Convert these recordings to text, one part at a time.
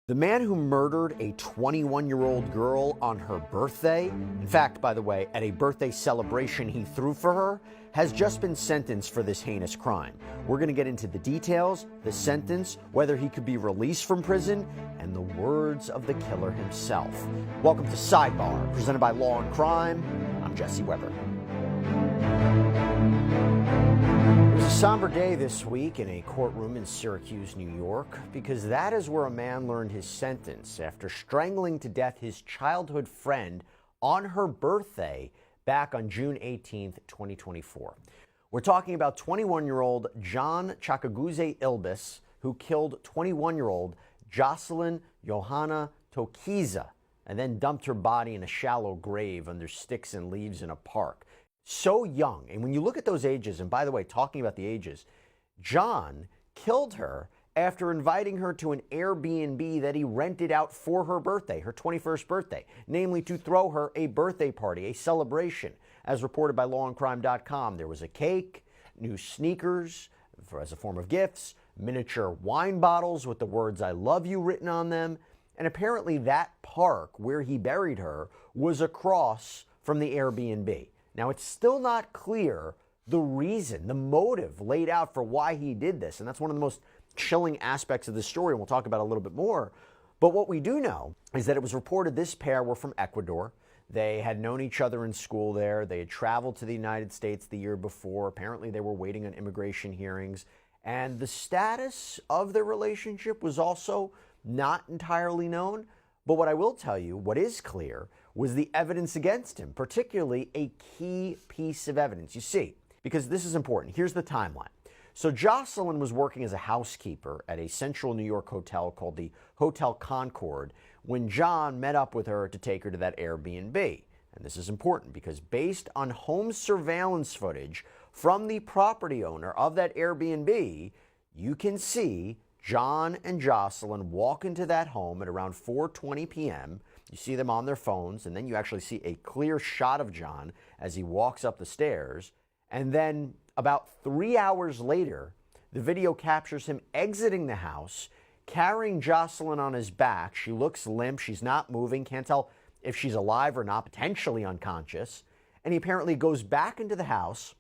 The man who murdered a 21-year-old girl on her birthday, in fact, by the way, at a birthday celebration he threw for her, has just been sentenced for this heinous crime. We're going to get into the details, the sentence, whether he could be released from prison, and the words of the killer himself. Welcome to Sidebar, presented by Law&Crime. I'm Jesse Weber. It was a somber day this week in a courtroom in Syracuse, New York, because that is where a man learned his sentence after strangling to death his childhood friend on her birthday back on June 18th, 2024. We're talking about 21-year-old John Chakaguze Ilbis, who killed 21-year-old Jocelyn Johanna Tokiza and then dumped her body in a shallow grave under sticks and leaves in a park. So young. And when you look at those ages, and by the way, talking about the ages, John killed her after inviting her to an Airbnb that he rented out for her birthday, her 21st birthday, namely to throw her a birthday party, a celebration. As reported by lawandcrime.com, there was a cake, new sneakers as a form of gifts, miniature wine bottles with the words "I love you" written on them, and apparently that park where he buried her was across from the Airbnb. Now, it's still not clear the reason, the motive laid out for why he did this. And that's one of the most chilling aspects of the story, and we'll talk about it a little bit more. But what we do know is that it was reported this pair were from Ecuador. They had known each other in school there. They had traveled to the United States the year before. Apparently, they were waiting on immigration hearings. And the status of their relationship was also not entirely known. But what I will tell you, what is clear, was the evidence against him, particularly a key piece of evidence. You see, because this is important. Here's the timeline. So Jocelyn was working as a housekeeper at a central New York hotel called the Hotel Concord when John met up with her to take her to that Airbnb. And this is important because based on home surveillance footage from the property owner of that Airbnb, you can see John and Jocelyn walk into that home at around 4:20 p.m. You see them on their phones, and then you actually see a clear shot of John as he walks up the stairs. And then about 3 hours later, the video captures him exiting the house, carrying Jocelyn on his back. She looks limp. She's not moving. Can't tell if she's alive or not, potentially unconscious. And he apparently goes back into the house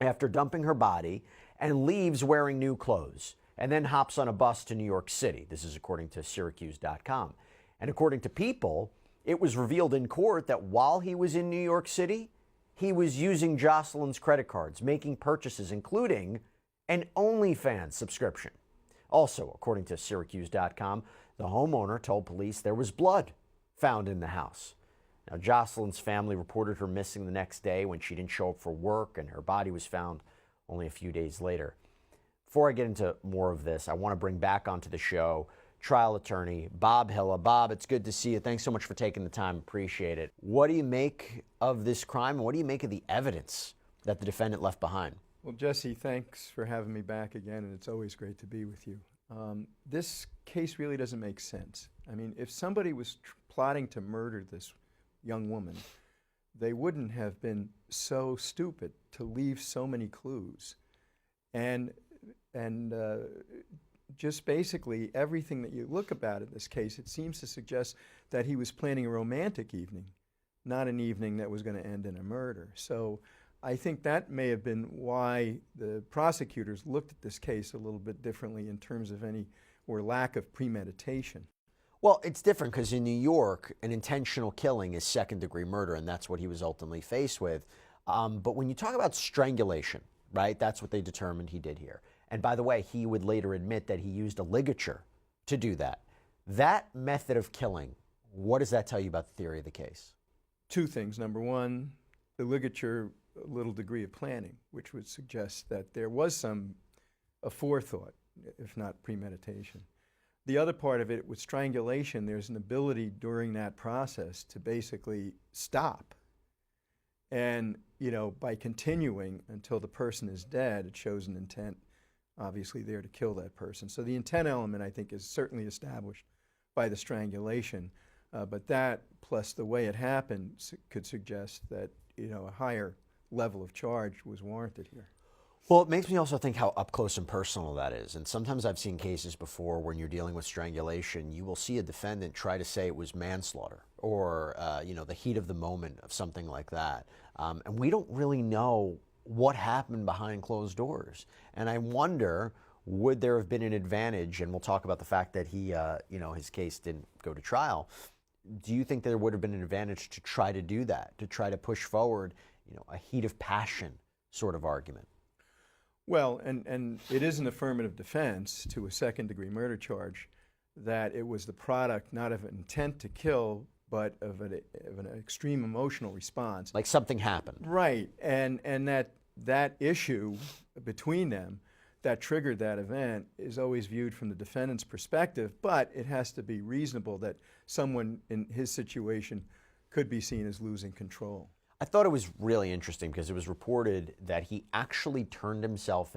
after dumping her body and leaves wearing new clothes, and then hops on a bus to New York City. This is according to Syracuse.com. And according to People, it was revealed in court that while he was in New York City, he was using Jocelyn's credit cards, making purchases, including an OnlyFans subscription. Also, according to Syracuse.com, the homeowner told police there was blood found in the house. Now, Jocelyn's family reported her missing the next day when she didn't show up for work, and her body was found only a few days later. Before I get into more of this, I want to bring back onto the show trial attorney Bob Hilla. Bob, it's good to see you. Thanks so much for taking the time. Appreciate it. What do you make of this crime, and what do you make of the evidence that the defendant left behind? Well, Jesse, thanks for having me back again, and it's always great to be with you. This case really doesn't make sense. I mean, if somebody was plotting to murder this young woman, they wouldn't have been so stupid to leave so many clues. And just basically everything that you look about in this case, it seems to suggest that he was planning a romantic evening, not an evening that was going to end in a murder. So I think that may have been why the prosecutors looked at this case a little bit differently in terms of any or lack of premeditation. Well, it's different because in New York, an intentional killing is second-degree murder, and that's what he was ultimately faced with. But when you talk about strangulation, right, that's what they determined he did here. And by the way, he would later admit that he used a ligature to do that. That method of killing, what does that tell you about the theory of the case? Two things. Number one, the ligature, a little degree of planning, which would suggest that there was a forethought, if not premeditation. The other part of it, with strangulation, there's an ability during that process to basically stop. And, you know, by continuing until the person is dead, it shows an intent, obviously, there to kill that person. So the intent element, I think, is certainly established by the strangulation. But that, plus the way it happened, could suggest that, you know, a higher level of charge was warranted here. Well, it makes me also think how up close and personal that is. And sometimes I've seen cases before when you're dealing with strangulation, you will see a defendant try to say it was manslaughter or, the heat of the moment of something like that. And we don't really know what happened behind closed doors. And I wonder, would there have been an advantage? And we'll talk about the fact that he, his case didn't go to trial. Do you think there would have been an advantage to try to do that, to try to push forward, a heat of passion sort of argument? Well, and it is an affirmative defense to a second-degree murder charge that it was the product not of an intent to kill, but of an extreme emotional response. Like something happened. Right, and that issue between them that triggered that event is always viewed from the defendant's perspective, but it has to be reasonable that someone in his situation could be seen as losing control. I thought it was really interesting because it was reported that he actually turned himself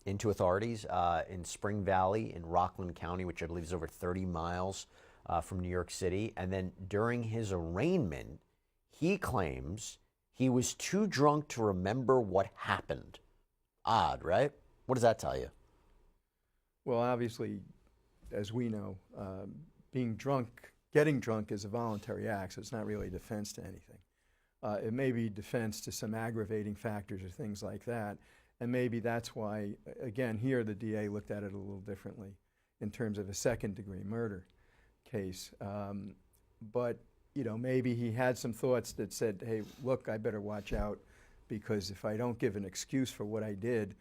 into authorities in Spring Valley in Rockland County, which I believe is over 30 miles from New York City. And then during his arraignment, he claims he was too drunk to remember what happened. Odd, right? What does that tell you? Well, obviously, as we know, getting drunk is a voluntary act, so it's not really a defense to anything. It may be defense to some aggravating factors or things like that. And maybe that's why, again, here the DA looked at it a little differently in terms of a second-degree murder case. But, maybe he had some thoughts that said, hey, look, I better watch out because if I don't give an excuse for what I did,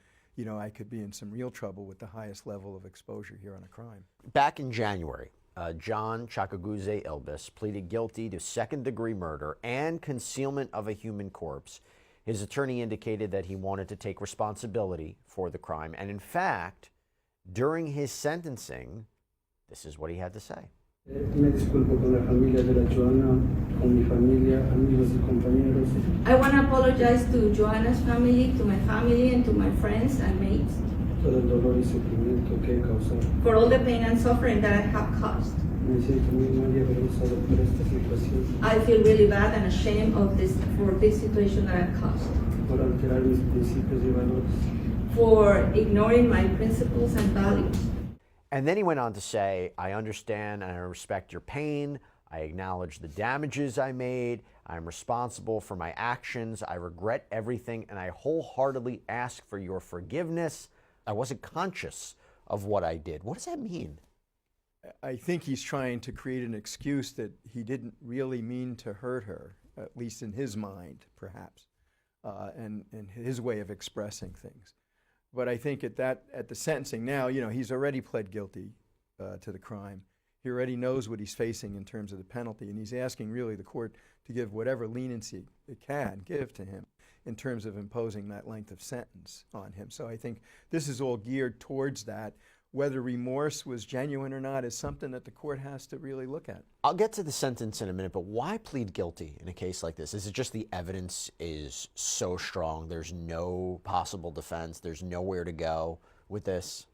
I could be in some real trouble with the highest level of exposure here on a crime. Back in January, John Chakaguze Ilbis pleaded guilty to second-degree murder and concealment of a human corpse. His attorney indicated that he wanted to take responsibility for the crime. And in fact, during his sentencing, this is what he had to say. Me disculpo con la familia de la Joana, con mi familia, amigos y compañeros. I want to apologize to Joanna's family, to my family, and to my friends and mates Todo el dolor y sufrimiento que he causado. for all the pain and suffering that I have caused. Me siento muy mal y avergonzado por esta situación, I feel really bad and ashamed of for this situation that I've caused, por alterar mis principios y valores. for ignoring my principles and values. And then he went on to say, I understand and I respect your pain. I acknowledge the damages I made. I'm responsible for my actions. I regret everything, and I wholeheartedly ask for your forgiveness. I wasn't conscious of what I did. What does that mean? I think he's trying to create an excuse that he didn't really mean to hurt her, at least in his mind, perhaps, and his way of expressing things. But I think at the sentencing now, he's already pled guilty to the crime. He already knows what he's facing in terms of the penalty, and he's asking really the court to give whatever leniency it can give to him in terms of imposing that length of sentence on him. So I think this is all geared towards that. Whether remorse was genuine or not is something that the court has to really look at. I'll get to the sentence in a minute, but why plead guilty in a case like this? Is it just the evidence is so strong, there's no possible defense, there's nowhere to go with this?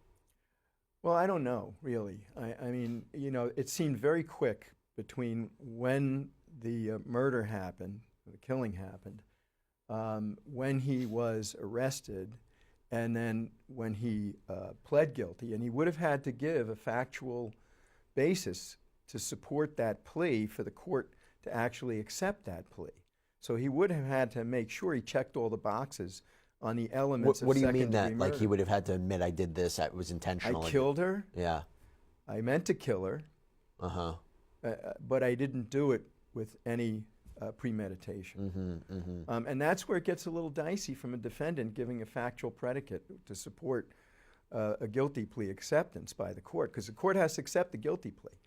Well, I don't know, really. I mean, it seemed very quick between when the murder happened, the killing happened, when he was arrested, and then when he pled guilty. And he would have had to give a factual basis to support that plea for the court to actually accept that plea. So he would have had to make sure he checked all the boxes on the elements of What do you second-degree mean that? murder. Like he would have had to admit, I did this, it was intentional? I killed her. Yeah. I meant to kill her. Uh-huh. But I didn't do it with any premeditation. And that's where it gets a little dicey from a defendant giving a factual predicate to support a guilty plea acceptance by the court, because the court has to accept the guilty plea.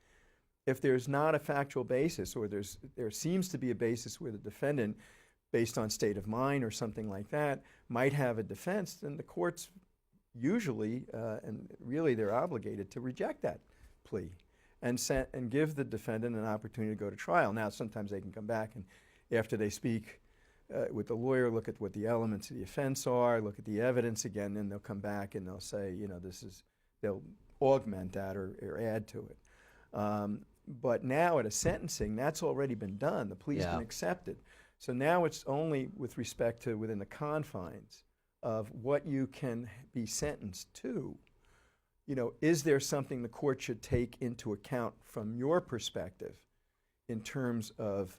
If there's not a factual basis, or there seems to be a basis where the defendant, based on state of mind or something like that, might have a defense, then the courts usually, and really they're obligated to reject that plea and give the defendant an opportunity to go to trial. Now, sometimes they can come back and after they speak with the lawyer, look at what the elements of the offense are, look at the evidence again, then they'll come back and they'll say, they'll augment that or add to it. But now at a sentencing, that's already been done. The plea's been accepted. So now it's only with respect to within the confines of what you can be sentenced to, you know, is there something the court should take into account from your perspective in terms of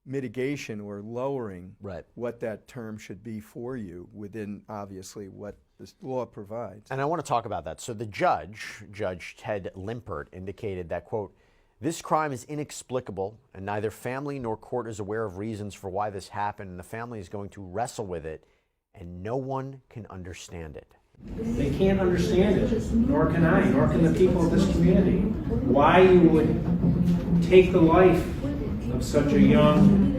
mitigation or lowering what that term should be for you within, obviously, what this law provides. And I want to talk about that. So the judge, Judge Ted Limpert, indicated that, quote, "This crime is inexplicable, and neither family nor court is aware of reasons for why this happened, and the family is going to wrestle with it, and no one can understand it." They can't understand it, nor can I, nor can the people of this community, why you would take the life of such a young,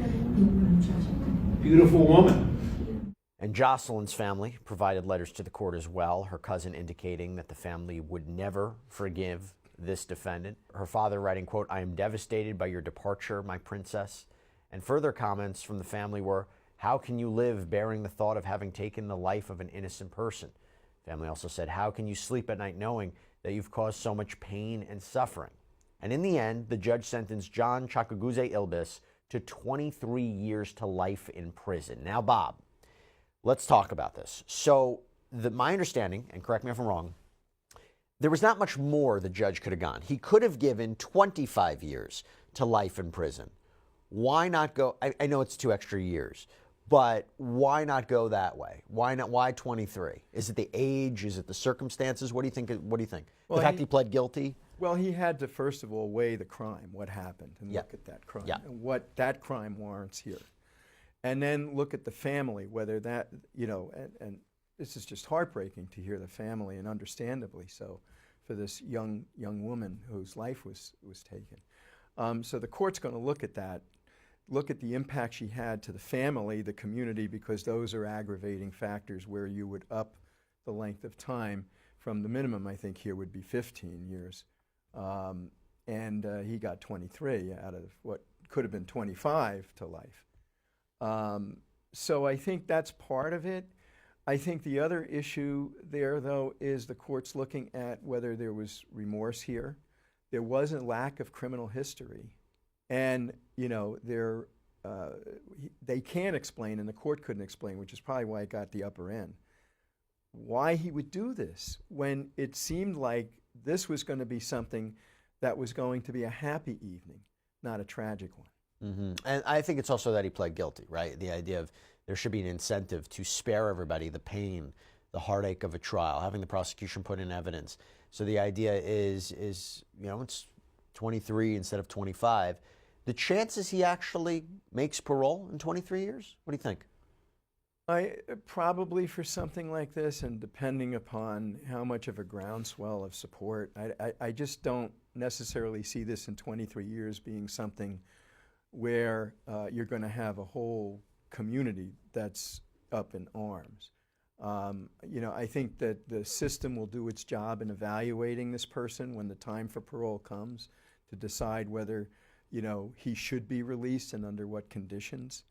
beautiful woman. And Jocelyn's family provided letters to the court as well, her cousin indicating that the family would never forgive this defendant. Her father writing, quote, "I am devastated by your departure, my princess." And further comments from the family were, "How can you live bearing the thought of having taken the life of an innocent person?" Family also said, "How can you sleep at night knowing that you've caused so much pain and suffering?" And in the end, the judge sentenced John Chakaguze Ilbis to 23 years to life in prison. Now, Bob, let's talk about this. So my understanding, and correct me if I'm wrong, there was not much more the judge could have gone. He could have given 25 years to life in prison. Why not go? I know it's 2 extra years, but why not go that way? Why not? Why 23? Is it the age? Is it the circumstances? What do you think? What do you think? Well, the fact he pled guilty? Well, he had to, first of all, weigh the crime, what happened, and look at that crime, and what that crime warrants here. And then look at the family, whether that, you know, and this is just heartbreaking to hear the family, and understandably so, for this young woman whose life was taken. So the court's going to look at that, look at the impact she had to the family, the community, because those are aggravating factors where you would up the length of time from the minimum, I think here would be 15 years. And he got 23 out of what could have been 25 to life. So I think that's part of it. I think the other issue there, though, is the court's looking at whether there was remorse here. There was a lack of criminal history. And, you know, they can't explain, and the court couldn't explain, which is probably why it got the upper end, why he would do this when it seemed like this was going to be something that was going to be a happy evening, not a tragic one. Mm-hmm. And I think it's also that he pled guilty, right? The idea of there should be an incentive to spare everybody the pain, the heartache of a trial, having the prosecution put in evidence. So the idea is you know, it's 23 instead of 25. The chances he actually makes parole in 23 years? What do you think? Probably for something like this, and depending upon how much of a groundswell of support, I just don't necessarily see this in 23 years being something where you're going to have a whole community that's up in arms. You know, I think that the system will do its job in evaluating this person when the time for parole comes to decide whether, you know, he should be released and under what conditions.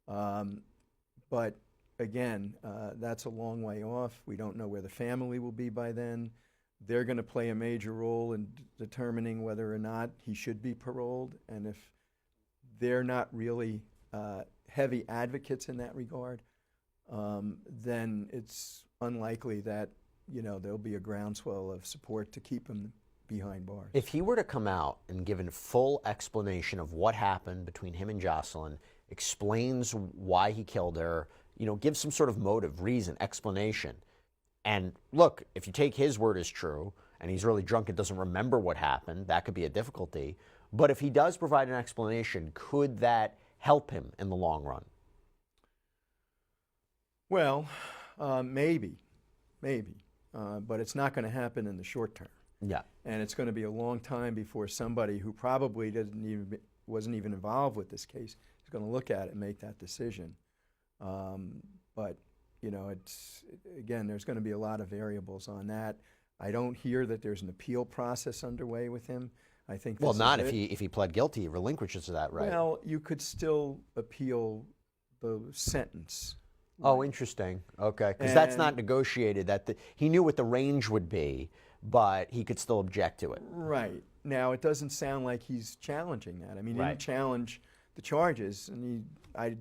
But again, that's a long way off. We don't know where the family will be by then. They're going to play a major role in determining whether or not he should be paroled. And if they're not really heavy advocates in that regard, then it's unlikely that, you know, there'll be a groundswell of support to keep him behind bars. If he were to come out and give a full explanation of what happened between him and Jocelyn, explains why he killed her, you know, give some sort of motive, reason, explanation. And look, if you take his word as true, and he's really drunk and doesn't remember what happened, that could be a difficulty. But if he does provide an explanation, could that help him in the long run? Well, maybe. But it's not going to happen in the short term. Yeah. And it's going to be a long time before somebody who probably wasn't even involved with this case is going to look at it and make that decision. But, you know, again, there's going to be a lot of variables on that. I don't hear that there's an appeal process underway with him. I think well, not if he pled guilty, he relinquishes that right. Well, you could still appeal the sentence. Oh, interesting. Okay, because that's not negotiated. He knew what the range would be, but he could still object to it. Right. Now, it doesn't sound like he's challenging that. I mean, he didn't challenge the charges, and I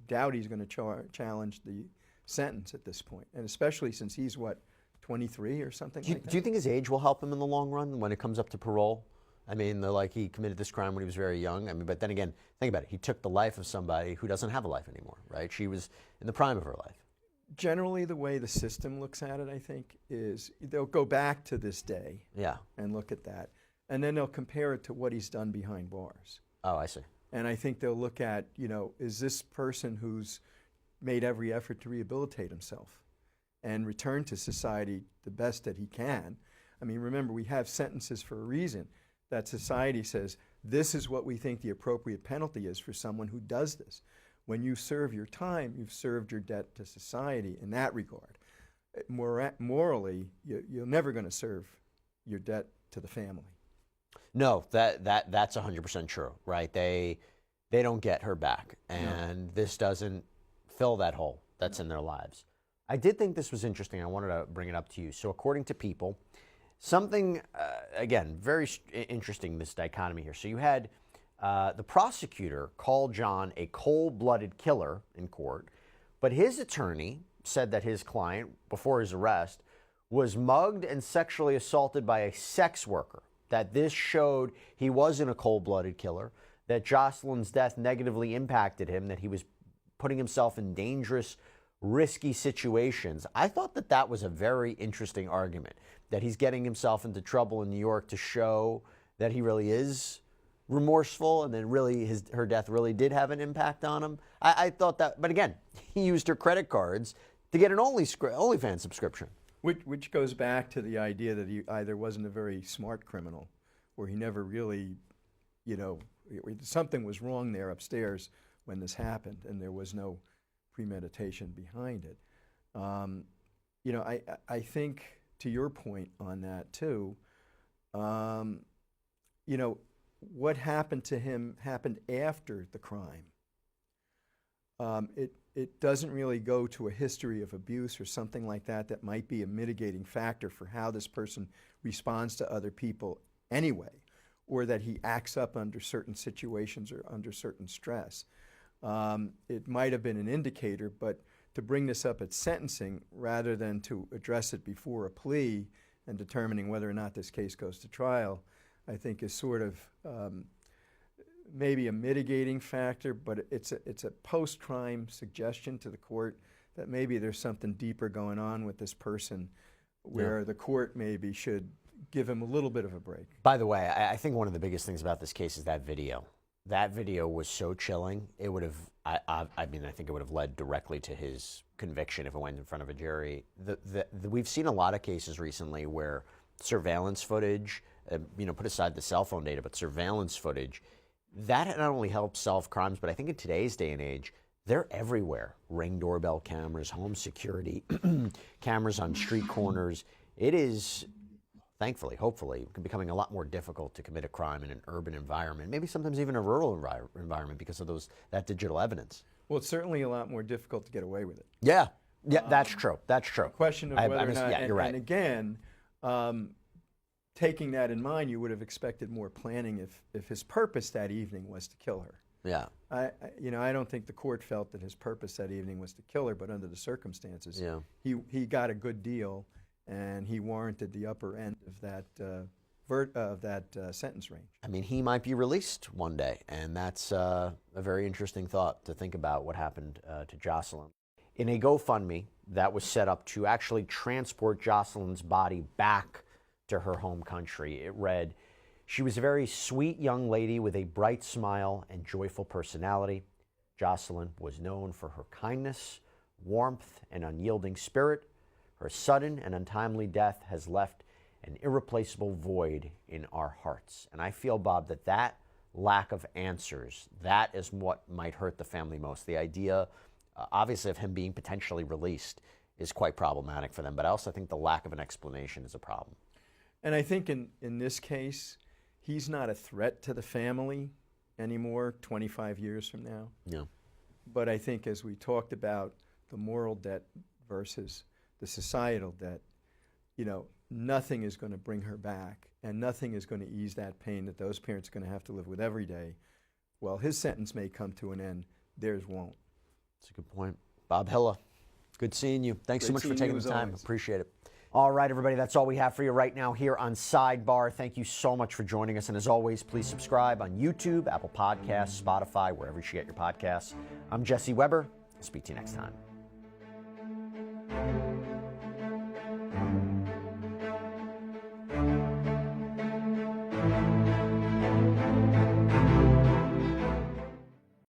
doubt he's going to challenge the sentence at this point, and especially since he's, what, 23 or something like that? Do you think his age will help him in the long run when it comes up to parole? I mean, they're like, he committed this crime when he was very young. I mean, but then again, think about it. He took the life of somebody who doesn't have a life anymore, right? She was in the prime of her life. Generally, the way the system looks at it, I think, is they'll go back to this day Yeah. and look at that, and then they'll compare it to what he's done behind bars. Oh, I see. And I think they'll look at, is this person who's made every effort to rehabilitate himself and return to society the best that he can? I mean, remember, we have sentences for a reason. That society says, this is what we think the appropriate penalty is for someone who does this. When you serve your time, you've served your debt to society in that regard. Morally, you're never going to serve your debt to the family. No, that's 100% true, right? They don't get her back, and this doesn't fill that hole that's in their lives. I did think this was interesting. I wanted to bring it up to you. So according to People, something, again, very interesting, this dichotomy here. So you had the prosecutor call John a cold-blooded killer in court, but his attorney said that his client, before his arrest, was mugged and sexually assaulted by a sex worker, that this showed he wasn't a cold-blooded killer, that Jocelyn's death negatively impacted him, that he was putting himself in dangerous, risky situations. I thought that that was a very interesting argument, that he's getting himself into trouble in New York to show that he really is remorseful, and then really her death really did have an impact on him. I thought that, but again, he used her credit cards to get an OnlyFans subscription. Which goes back to the idea that he either wasn't a very smart criminal, or he never really, something was wrong there upstairs when this happened, and there was no premeditation behind it. I think, to your point on that too, what happened to him happened after the crime. It doesn't really go to a history of abuse or something like that that might be a mitigating factor for how this person responds to other people anyway, or that he acts up under certain situations or under certain stress. It might have been an indicator, but to bring this up at sentencing rather than to address it before a plea and determining whether or not this case goes to trial, I think is sort of maybe a mitigating factor, but it's a post-crime suggestion to the court that maybe there's something deeper going on with this person where the court maybe should give him a little bit of a break. By the way, I think one of the biggest things about this case is that video. That video was so chilling. It would have, I think it would have led directly to his conviction if it went in front of a jury. We've seen a lot of cases recently where surveillance footage, put aside the cell phone data, but surveillance footage, that not only helps solve crimes, but I think in today's day and age, they're everywhere. Ring doorbell cameras, home security, cameras on street corners. It is, thankfully, hopefully, becoming a lot more difficult to commit a crime in an urban environment, maybe sometimes even a rural environment because of that digital evidence. Well, it's certainly a lot more difficult to get away with it. Yeah, that's true. That's true. The question of whether or not, yeah, you're right. And again, taking that in mind, you would have expected more planning if his purpose that evening was to kill her. Yeah. I don't think the court felt that his purpose that evening was to kill her, but under the circumstances, yeah, he got a good deal, and he warranted the upper end of that sentence range. I mean, he might be released one day, and that's a very interesting thought to think about what happened to Jocelyn. In a GoFundMe that was set up to actually transport Jocelyn's body back to her home country, it read, "She was a very sweet young lady with a bright smile and joyful personality. Jocelyn was known for her kindness, warmth, and unyielding spirit. Her sudden and untimely death has left an irreplaceable void in our hearts." And I feel, Bob, that lack of answers, that is what might hurt the family most. The idea, obviously, of him being potentially released is quite problematic for them, but I also think the lack of an explanation is a problem. And I think in this case, he's not a threat to the family anymore 25 years from now. Yeah. But I think as we talked about the moral debt versus the societal debt, nothing is going to bring her back, and nothing is going to ease that pain that those parents are going to have to live with every day. While his sentence may come to an end, theirs won't. That's a good point. Bob Hilla, Good seeing you. Thanks so Great much for seeing taking you the as time. always. Appreciate it. All right, everybody, that's all we have for you right now here on Sidebar. Thank you so much for joining us. And as always, please subscribe on YouTube, Apple Podcasts, Spotify, wherever you get your podcasts. I'm Jesse Weber. I'll speak to you next time.